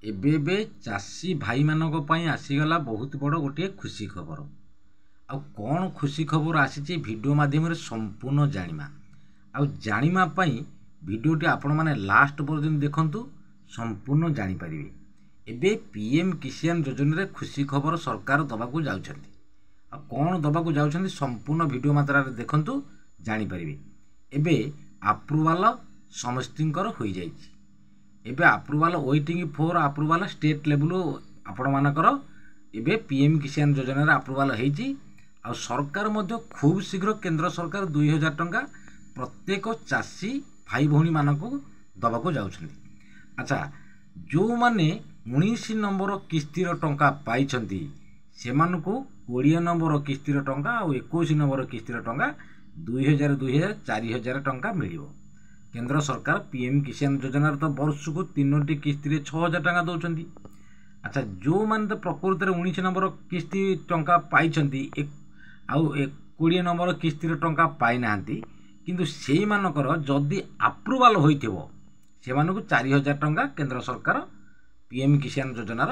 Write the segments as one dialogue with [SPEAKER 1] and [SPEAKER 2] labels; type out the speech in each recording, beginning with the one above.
[SPEAKER 1] ଏବେ ଚାଷी भाई ପାଇଁ आसीगला बहुत बड़ गोटे खुशी खबर। आ कौन खुशी खबर आसी वीडियो माध्यम संपूर्ण जानिमा आ जानिमा पई वीडियोटी आपण माने लास्ट पर्यंत देखंतु संपूर्ण जानि परिबे। एबे पीएम किसान योजना रे खुशी खबर सरकार दबाकू जाउछंती। आ कौन दबाकू जाउछंती संपूर्ण वीडियो मात्रा रे देखंतु जानि परिबे। एबे अप्रूवल समस्तिंकर होई जाईछि। एबे approval waiting for approval state level आपण मानकर एबे पीएम किसान योजना रे अप्रूवल हेछि। आ सरकार मध्य खूब शीघ्र केंद्र सरकार 2000 टंका प्रत्येक चाषी भाई भौणी मानकू दबाकू जाउछंती। अच्छा, जो माने 19 नंबर किस्तीर टंका पाइछंती सेमानकू 20 नंबर किस्तीर टंका और 21 नंबर किस्तीर टंका 2000 2000 4000 टंका मिलिबो। केंद्र सरकार पीएम किसान योजना तो वर्ष को 3टी किस्ती 6000 टंका दौरान। अच्छा, जो मैंने तो प्रकृत 19 नंबर किस्ती टंका पाई 20 नंबर किस्ती टंका पाई ना किंतु से मानकर जदि अप्रूवल होइथिबो सेमानकु 4000 टंका केंद्र सरकार पीएम किसान योजना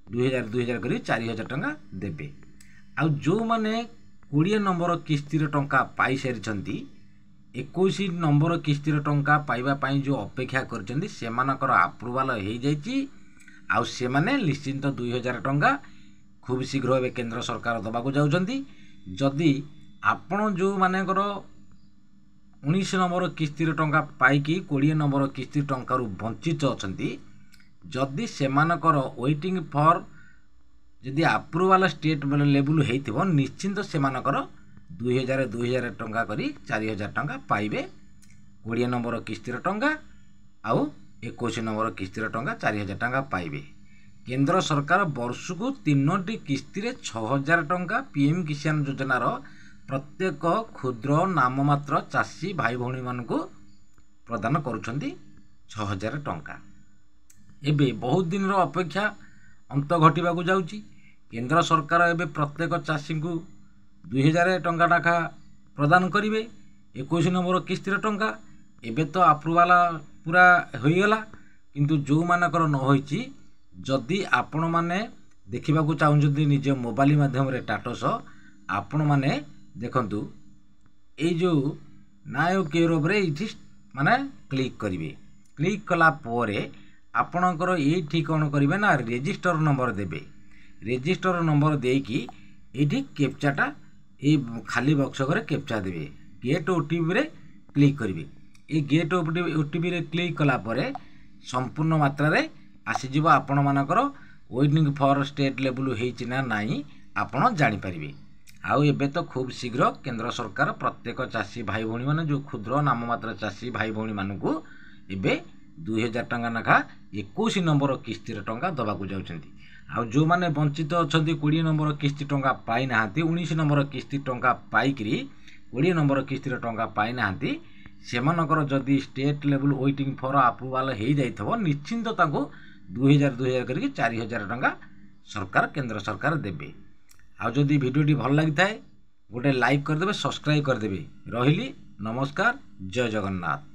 [SPEAKER 1] 2000 2000 करी 4000 टंका देबे। आ जो माने 20 नंबर किस्ती टंका पाई सारिछंती 21 नंबर किस्तीर टंका पाइबा पाई जो अपेक्षा करछंती सेमानकर अप्रूवल हो जाइछि। आ सेमाने निश्चिंत 2000 टंका खूब शीघ्र ए केंद्र सरकार दबाकू जाउछंती। जदि आपण जो मानेकर 19 नंबर किस्तीर टंका पाइकी 20 नंबर किस्ती टंका रु वंचित अछंती, जदि सेमानकर वेटिंग फॉर जदि अप्रूवल स्टेट लेवल हेइथिबो निश्चिंत सेमानकर 2000 2000 टंका करी 4000 टंका पाइबे। 20 नंबर किस्तीर टंका आउ 21 नंबर किस्तीर टंका 4000 टंका पाइबे। केंद्र सरकार वर्ष को 3टी किस्ती 6000 टंका पीएम किसान योजना प्रत्येक क्षुद्र नाममात्र चाषी भाई भौणी मानकू प्रदान करुछंती 6000 टंका। एबे बहुत दिन रो अपेक्षा अंत घटिबाकू जाउची। केंद्र सरकार एबे प्रत्येक चाषी को 2000 टंका टाका प्रदान करिवे। 21 नंबर किस्तीर टंका एबे तो अप्रूवल पूरा होईगला, किंतु जो मानकर न होईची जदि आपण माने देखिबाकू चाहुंजती निज मोबाइल माध्यम रे टाटस आपण माने देखंतु ए जो नायो केयर रे इठी माने क्लिक करिवे। क्लिक कला परे आपणकर एठी कोन करिवे ना रजिस्टर नंबर देबे। रजिस्टर नंबर देकी एठी कैप्चाटा ए खाली बक्स करे कैप्चा देबे। गेट ओटीपी रे क्लिक करिवे। ए गेट ओटीपी रे क्लिक कला परे संपूर्ण मात्रा रे आसी जिवो आपण मानकर वेटिंग फॉर स्टेट लेवल हेछि ना नाही आपण जानि परिबे। आउ एबे तो खूब शीघ्र केंद्र सरकार प्रत्येक चाषी भाई भौणी माने जो क्षुद्र नाममात्र चाषी भाई भौणी मानकू एबे 2000 टंका नाखा 21 नंबर किस्तीर टंका दबाकू जाउछंती। आ जो माने वंचित अछंती 20 नंबर किस्ती टंका पाई नाहांती 19 नंबर किस्ती टंका पाइकरी 20 नंबर किस्ती टंका पाई नाहांती सेमानकर जदि state level waiting for approval हो जाइथबो निश्चिंत ताको 2000 2000 करके 4000 टंका सरकार केंद्र सरकार देबे। आ जदि वीडियोटी भल लागि थाए गोटे लाइक कर देबे, सब्सक्राइब कर देबे। रहिली नमस्कार, जय जगन्नाथ।